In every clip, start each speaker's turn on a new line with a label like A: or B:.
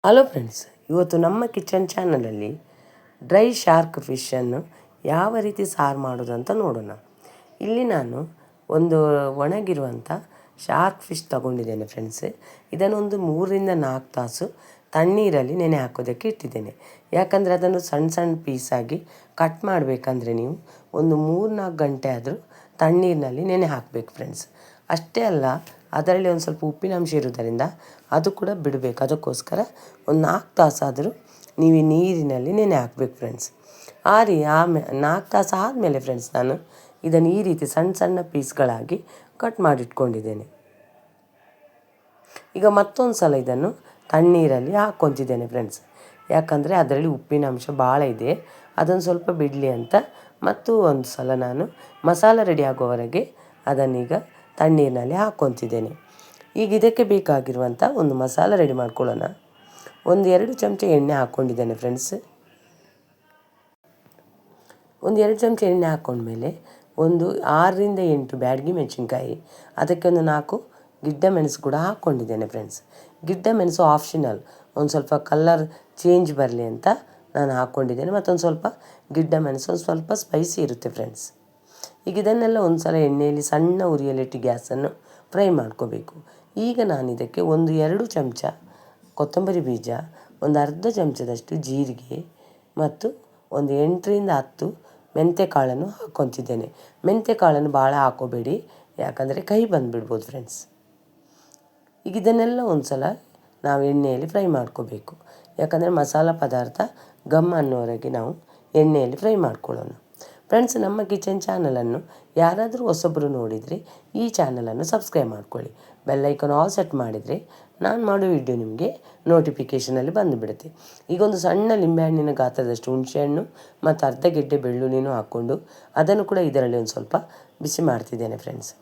A: Hello friends, ಇವತ್ತು ನಮ್ಮ kitchen ಚಾನಲಲ್ಲಿ ಡ್ರೈ ಶಾರ್ಕ್ ಫಿಶನ್ನು ಯಾವ ರೀತಿ ಸಾರು ಮಾಡೋದು ಅಂತ ನೋಡೋಣ. ಇಲ್ಲಿ ನಾನು ಒಂದು ಒಣಗಿರುವಂಥ ಶಾರ್ಕ್ ಫಿಶ್ ತಗೊಂಡಿದ್ದೇನೆ ಫ್ರೆಂಡ್ಸ್. ಇದನ್ನೊಂದು 3-4 ತಾಸು ತಣ್ಣೀರಲ್ಲಿ ನೆನೆ ಹಾಕೋದಕ್ಕೆ ಇಟ್ಟಿದ್ದೇನೆ. ಯಾಕಂದರೆ ಅದನ್ನು ಸಣ್ಣ ಸಣ್ಣ ಪೀಸಾಗಿ ಕಟ್ ಮಾಡಬೇಕಂದ್ರೆ ನೀವು ಒಂದು 3-4 ಗಂಟೆ ಆದರೂ ತಣ್ಣೀರಿನಲ್ಲಿ ನೆನೆ ಹಾಕಬೇಕು ಫ್ರೆಂಡ್ಸ್. ಅಷ್ಟೇ ಅಲ್ಲ, ಅದರಲ್ಲಿ ಒಂದು ಸ್ವಲ್ಪ ಉಪ್ಪಿನಂಶ ಇರೋದರಿಂದ ಅದು ಕೂಡ ಬಿಡಬೇಕು. ಅದಕ್ಕೋಸ್ಕರ ಒಂದು 4 ತಾಸಾದರೂ ನೀವು ಈ ನೀರಿನಲ್ಲಿ ನೆನೆ ಹಾಕಬೇಕು ಫ್ರೆಂಡ್ಸ್. ಆಮೇಲೆ 4 ತಾಸು ಆದಮೇಲೆ ಫ್ರೆಂಡ್ಸ್ ನಾನು ಇದನ್ನು ಈ ರೀತಿ ಸಣ್ಣ ಸಣ್ಣ ಪೀಸ್ಗಳಾಗಿ ಕಟ್ ಮಾಡಿಟ್ಕೊಂಡಿದ್ದೇನೆ. ಈಗ ಮತ್ತೊಂದು ಸಲ ಇದನ್ನು ತಣ್ಣೀರಲ್ಲಿ ಹಾಕ್ಕೊತಿದ್ದೇನೆ ಫ್ರೆಂಡ್ಸ್. ಯಾಕಂದರೆ ಅದರಲ್ಲಿ ಉಪ್ಪಿನಂಶ ಭಾಳ ಇದೆ, ಅದನ್ನು ಸ್ವಲ್ಪ ಬಿಡಲಿ ಅಂತ. ಮತ್ತು ಒಂದು ಸಲ ನಾನು ಮಸಾಲ ರೆಡಿ ಆಗೋವರೆಗೆ ಅದನ್ನೀಗ ತಣ್ಣೀರಿನಲ್ಲಿ ಹಾಕ್ಕೊತಿದ್ದೇನೆ. ಈಗ ಇದಕ್ಕೆ ಬೇಕಾಗಿರುವಂಥ ಒಂದು ಮಸಾಲ ರೆಡಿ ಮಾಡ್ಕೊಳ್ಳೋಣ. 1-2 ಚಮಚ ಎಣ್ಣೆ ಹಾಕ್ಕೊಂಡಿದ್ದೇನೆ ಫ್ರೆಂಡ್ಸ್. 1-2 ಚಮಚ ಎಣ್ಣೆ ಹಾಕ್ಕೊಂಡ್ಮೇಲೆ ಒಂದು 6-8 ಬ್ಯಾಡಗಿ ಮೆಣಸಿನ್ಕಾಯಿ, ಅದಕ್ಕೆ ಒಂದು 4 ಗಿಡ್ಡ ಮೆಣಸು ಕೂಡ ಹಾಕ್ಕೊಂಡಿದ್ದೇನೆ ಫ್ರೆಂಡ್ಸ್. ಗಿಡ್ಡ ಮೆಣಸು ಆಪ್ಷನಲ್, ಒಂದು ಸ್ವಲ್ಪ ಕಲರ್ ಚೇಂಜ್ ಬರಲಿ ಅಂತ ನಾನು ಹಾಕ್ಕೊಂಡಿದ್ದೇನೆ. ಮತ್ತೊಂದು ಸ್ವಲ್ಪ ಗಿಡ್ಡ ಮೆಣಸು ಒಂದು ಸ್ವಲ್ಪ ಸ್ಪೈಸಿ ಇರುತ್ತೆ ಫ್ರೆಂಡ್ಸ್. ಈಗ ಇದನ್ನೆಲ್ಲ ಒಂದು ಸಲ ಎಣ್ಣೆಯಲ್ಲಿ ಸಣ್ಣ ಉರಿಯಲ್ಲಿಟ್ಟು ಗ್ಯಾಸನ್ನು ಫ್ರೈ ಮಾಡ್ಕೋಬೇಕು. ಈಗ ನಾನು ಇದಕ್ಕೆ 1-2 ಚಮಚ ಕೊತ್ತಂಬರಿ ಬೀಜ, ಒಂದು ಅರ್ಧ ಚಮಚದಷ್ಟು ಜೀರಿಗೆ ಮತ್ತು ಒಂದು 8-10 ಮೆಂತ್ಯಕಾಳನ್ನು ಹಾಕ್ಕೊತಿದ್ದೇನೆ. ಮೆಂತ್ಯಕಾಳನ್ನು ಭಾಳ ಹಾಕೋಬೇಡಿ, ಯಾಕಂದರೆ ಕಹಿ ಬಂದುಬಿಡ್ಬೋದು ಫ್ರೆಂಡ್ಸ್. ಈಗ ಇದನ್ನೆಲ್ಲ ಒಂದು ಸಲ ನಾವು ಎಣ್ಣೆಯಲ್ಲಿ ಫ್ರೈ ಮಾಡ್ಕೋಬೇಕು. ಯಾಕಂದರೆ ಮಸಾಲ ಪದಾರ್ಥ ಗಮ್ ಅನ್ನೋವರೆಗೆ ನಾವು ಎಣ್ಣೆಯಲ್ಲಿ ಫ್ರೈ ಮಾಡ್ಕೊಳ್ಳೋಣ ಫ್ರೆಂಡ್ಸ್. ನಮ್ಮ ಕಿಚನ್ ಚಾನಲನ್ನು ಯಾರಾದರೂ ಹೊಸೊಬ್ಬರು ನೋಡಿದರೆ ಈ ಚಾನಲನ್ನು ಸಬ್ಸ್ಕ್ರೈಬ್ ಮಾಡ್ಕೊಳ್ಳಿ. ಬೆಲ್ಲೈಕನ್ ಆಲ್ ಸೆಟ್ ಮಾಡಿದರೆ ನಾನು ಮಾಡೋ ವಿಡಿಯೋ ನಿಮಗೆ ನೋಟಿಫಿಕೇಷನಲ್ಲಿ ಬಂದುಬಿಡುತ್ತೆ. ಈಗ ಒಂದು ಸಣ್ಣ ಲಿಂಬೆಹಣ್ಣಿನ ಗಾತ್ರದಷ್ಟು ಹುಣಸೆಹಣ್ಣು ಮತ್ತು ಅರ್ಧ ಗೆಡ್ಡೆ ಬೆಳ್ಳುಳ್ಳಿನೂ ಹಾಕ್ಕೊಂಡು ಅದನ್ನು ಕೂಡ ಇದರಲ್ಲಿ ಒಂದು ಸ್ವಲ್ಪ ಬಿಸಿ ಮಾಡ್ತಿದ್ದೇನೆ ಫ್ರೆಂಡ್ಸ್.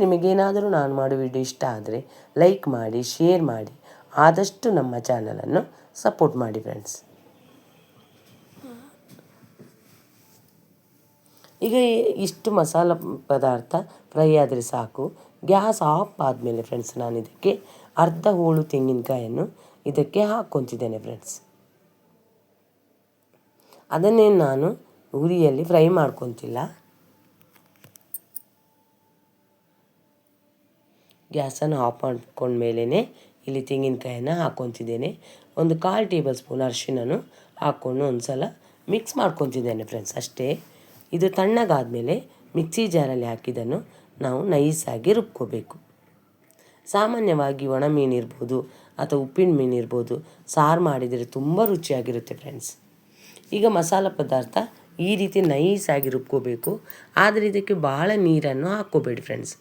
A: ನಿಮಗೇನಾದರೂ ನಾನು ಮಾಡೋ ವಿಡಿಯೋ ಇಷ್ಟ ಆದರೆ ಲೈಕ್ ಮಾಡಿ, ಶೇರ್ ಮಾಡಿ, ಆದಷ್ಟು ನಮ್ಮ ಚಾನಲನ್ನು ಸಪೋರ್ಟ್ ಮಾಡಿ ಫ್ರೆಂಡ್ಸ್. ಈಗ ಇಷ್ಟು ಮಸಾಲ ಪದಾರ್ಥ ಫ್ರೈ ಆದರೆ ಸಾಕು. ಗ್ಯಾಸ್ ಆಫ್ ಆದಮೇಲೆ ಫ್ರೆಂಡ್ಸ್ ನಾನು ಇದಕ್ಕೆ ಅರ್ಧ ಹೋಳು ತೆಂಗಿನಕಾಯನ್ನು ಇದಕ್ಕೆ ಹಾಕ್ಕೊತಿದ್ದೇನೆ ಫ್ರೆಂಡ್ಸ್. ಅದನ್ನೇನು ನಾನು ಉರಿಯಲ್ಲಿ ಫ್ರೈ ಮಾಡ್ಕೊತಿಲ್ಲ. ಗ್ಯಾಸನ್ನು ಆಫ್ ಮಾಡ್ಕೊಂಡ್ಮೇಲೇ ಇಲ್ಲಿ ತೆಂಗಿನಕಾಯನ್ನು ಹಾಕ್ಕೊತಿದ್ದೇನೆ. ಒಂದು 1/4 ಟೇಬಲ್ ಸ್ಪೂನ್ ಅರಿಶಿಣನು ಹಾಕ್ಕೊಂಡು ಒಂದು ಸಲ ಮಿಕ್ಸ್ ಮಾಡ್ಕೊತಿದ್ದೇನೆ ಫ್ರೆಂಡ್ಸ್. ಅಷ್ಟೇ. ಇದು ತಣ್ಣಗಾದಮೇಲೆ ಮಿಕ್ಸಿ ಜಾರಲ್ಲಿ ಹಾಕಿದ್ದನ್ನು ನಾವು ನೈಸಾಗಿ ರುಬ್ಕೋಬೇಕು. ಸಾಮಾನ್ಯವಾಗಿ ಒಣ ಮೀನಿರ್ಬೋದು ಅಥವಾ ಉಪ್ಪಿನ ಮೀನಿರ್ಬೋದು ಸಾರು ಮಾಡಿದರೆ ತುಂಬ ರುಚಿಯಾಗಿರುತ್ತೆ ಫ್ರೆಂಡ್ಸ್. ಈಗ ಮಸಾಲ ಪದಾರ್ಥ ಈ ರೀತಿ ನೈಸಾಗಿ ರುಬ್ಕೋಬೇಕು. ಆದರೆ ಇದಕ್ಕೆ ಭಾಳ ನೀರನ್ನು ಹಾಕ್ಕೋಬೇಡಿ ಫ್ರೆಂಡ್ಸ್.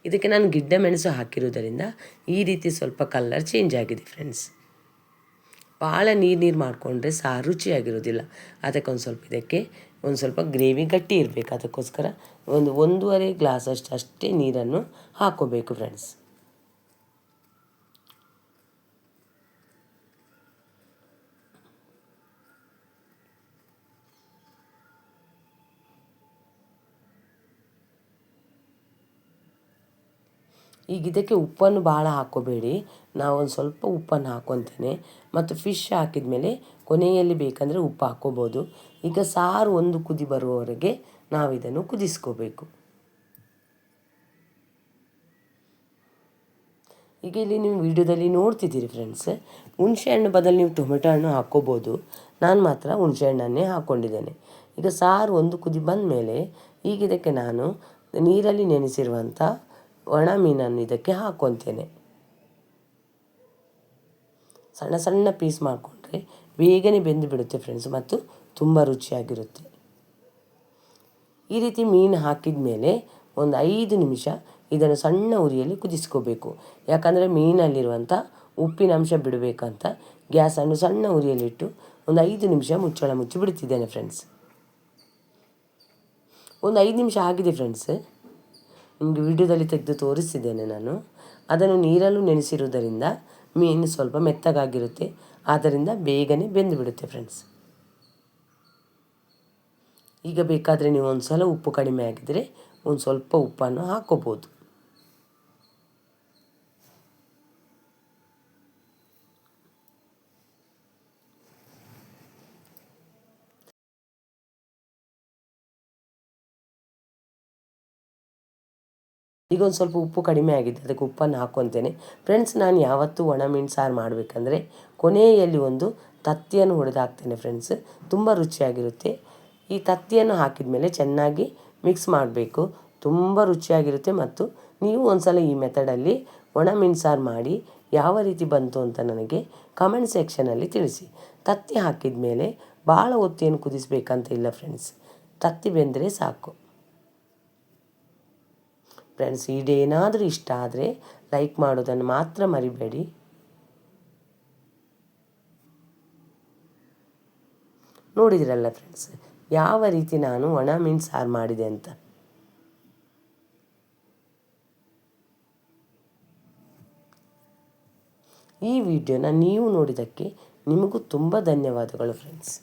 A: ಇದಕ್ಕೆ ನಾನು ಗಿಡ್ಡ ಮೆಣಸು ಹಾಕಿರೋದರಿಂದ ಈ ರೀತಿ ಸ್ವಲ್ಪ ಕಲರ್ ಚೇಂಜ್ ಆಗಿದೆ ಫ್ರೆಂಡ್ಸ್. ಭಾಳ ನೀರು ಮಾಡಿಕೊಂಡ್ರೆ ಸಾರು ರುಚಿಯಾಗಿರೋದಿಲ್ಲ. ಅದಕ್ಕೊಂದು ಸ್ವಲ್ಪ ಇದಕ್ಕೆ ಒಂದು ಸ್ವಲ್ಪ ಗ್ರೇವಿ ಗಟ್ಟಿ ಇರಬೇಕು. ಅದಕ್ಕೋಸ್ಕರ ಒಂದು 1.5 ಗ್ಲಾಸ್ ಅಷ್ಟೇ ನೀರನ್ನು ಹಾಕ್ಕೋಬೇಕು ಫ್ರೆಂಡ್ಸ್. ಈಗ ಇದಕ್ಕೆ ಉಪ್ಪನ್ನು ಭಾಳ ಹಾಕ್ಕೋಬೇಡಿ. ನಾವೊಂದು ಸ್ವಲ್ಪ ಉಪ್ಪನ್ನು ಹಾಕ್ಕೊತೇನೆ ಮತ್ತು ಫಿಶ್ ಹಾಕಿದ ಮೇಲೆ ಕೊನೆಯಲ್ಲಿ ಬೇಕಂದರೆ ಉಪ್ಪು ಹಾಕ್ಕೋಬೋದು. ಈಗ ಸಾರು ಒಂದು ಕುದಿ ಬರುವವರೆಗೆ ನಾವು ಇದನ್ನು ಕುದಿಸ್ಕೋಬೇಕು. ಈಗ ಇಲ್ಲಿ ನೀವು ವಿಡಿಯೋದಲ್ಲಿ ನೋಡ್ತಿದ್ದೀರಿ ಫ್ರೆಂಡ್ಸ್, ಹುಣಸೆ ಹಣ್ಣು ಬದಲು ನೀವು ಟೊಮೆಟೊ ಹಣ್ಣು ಹಾಕ್ಕೋಬೋದು. ನಾನು ಮಾತ್ರ ಹುಣಸೆ ಹಣ್ಣನ್ನೇ ಹಾಕ್ಕೊಂಡಿದ್ದೇನೆ. ಈಗ ಸಾರು ಒಂದು ಕುದಿ ಬಂದ ಮೇಲೆ ಈಗ ಇದಕ್ಕೆ ನಾನು ನೀರಲ್ಲಿ ನೆನೆಸಿರುವಂಥ ಒಣ ಮೀನನ್ನು ಇದಕ್ಕೆ ಹಾಕ್ಕೊತೇನೆ. ಸಣ್ಣ ಸಣ್ಣ ಪೀಸ್ ಮಾಡಿಕೊಂಡ್ರೆ ಬೇಗನೆ ಬೆಂದು ಬಿಡುತ್ತೆ ಫ್ರೆಂಡ್ಸ್ ಮತ್ತು ತುಂಬ ರುಚಿಯಾಗಿರುತ್ತೆ. ಈ ರೀತಿ ಮೀನು ಹಾಕಿದ ಮೇಲೆ ಒಂದು 5 ನಿಮಿಷ ಇದನ್ನು ಸಣ್ಣ ಉರಿಯಲ್ಲಿ ಕುದಿಸ್ಕೋಬೇಕು. ಯಾಕಂದರೆ ಮೀನಲ್ಲಿರುವಂಥ ಉಪ್ಪಿನಂಶ ಬಿಡಬೇಕಂತ ಗ್ಯಾಸನ್ನು ಸಣ್ಣ ಉರಿಯಲ್ಲಿಟ್ಟು ಒಂದು 5 ನಿಮಿಷ ಮುಚ್ಚಳ ಮುಚ್ಚಿ ಬಿಡ್ತಿದ್ದೇನೆ ಫ್ರೆಂಡ್ಸ್. ಒಂದು 5 ನಿಮಿಷ ಆಗಿದೆ ಫ್ರೆಂಡ್ಸ್. ನಿಮಗೆ ವಿಡಿಯೋದಲ್ಲಿ ತೆಗೆದು ತೋರಿಸಿದ್ದೇನೆ ನಾನು. ಅದನ್ನು ನೀರಲ್ಲೂ ನೆನೆಸಿರುವುದರಿಂದ ಮೀನು ಸ್ವಲ್ಪ ಮೆತ್ತಗಾಗಿರುತ್ತೆ, ಆದ್ದರಿಂದ ಬೇಗನೆ ಬೆಂದು ಬಿಡುತ್ತೆ ಫ್ರೆಂಡ್ಸ್. ಈಗ ಬೇಕಾದರೆ ನೀವು ಒಂದು ಸಲ ಉಪ್ಪು ಕಡಿಮೆ ಆಗಿದ್ದರೆ ಒಂದು ಸ್ವಲ್ಪ ಉಪ್ಪನ್ನು ಹಾಕ್ಕೋಬೋದು. ಈಗ ಒಂದು ಸ್ವಲ್ಪ ಉಪ್ಪು ಕಡಿಮೆ ಆಗಿದೆ, ಅದಕ್ಕೆ ಉಪ್ಪನ್ನು ಹಾಕ್ಕೊತೇನೆ ಫ್ರೆಂಡ್ಸ್. ನಾನು ಯಾವತ್ತೂ ಒಣಮೀನು ಸಾರು ಮಾಡಬೇಕಂದ್ರೆ ಕೊನೆಯಲ್ಲಿ ಒಂದು ತತ್ತಿಯನ್ನು ಹೊಡೆದು ಹಾಕ್ತೇನೆ ಫ್ರೆಂಡ್ಸ್, ತುಂಬ ರುಚಿಯಾಗಿರುತ್ತೆ. ಈ ತತ್ತಿಯನ್ನು ಹಾಕಿದ ಮೇಲೆ ಚೆನ್ನಾಗಿ ಮಿಕ್ಸ್ ಮಾಡಬೇಕು, ತುಂಬ ರುಚಿಯಾಗಿರುತ್ತೆ. ಮತ್ತು ನೀವು ಒಂದ್ಸಲ ಈ ಮೆಥಡಲ್ಲಿ ಒಣಮೀನು ಸಾರು ಮಾಡಿ ಯಾವ ರೀತಿ ಬಂತು ಅಂತ ನನಗೆ ಕಮೆಂಟ್ ಸೆಕ್ಷನಲ್ಲಿ ತಿಳಿಸಿ. ತತ್ತಿ ಹಾಕಿದ ಮೇಲೆ ಭಾಳ ಹೊತ್ತೇನು ಕುದಿಸ್ಬೇಕಂತ ಇಲ್ಲ ಫ್ರೆಂಡ್ಸ್, ತತ್ತಿ ಬೆಂದರೆ ಸಾಕು. ಫ್ರೆಂಡ್ಸ್, ಇದೇನಾದರೂ ಇಷ್ಟ ಆದರೆ ಲೈಕ್ ಮಾಡೋದನ್ನು ಮಾತ್ರ ಮರಿಬೇಡಿ. ನೋಡಿದಿರಲ್ಲ ಫ್ರೆಂಡ್ಸ್, ಯಾವ ರೀತಿ ನಾನು ಒಣ ಮೀನು ಸಾರು ಮಾಡಿದೆ ಅಂತ. ಈ ವಿಡಿಯೋನ ನೀವು ನೋಡಿದ್ದಕ್ಕೆ ನಿಮಗೂ ತುಂಬ ಧನ್ಯವಾದಗಳು ಫ್ರೆಂಡ್ಸ್.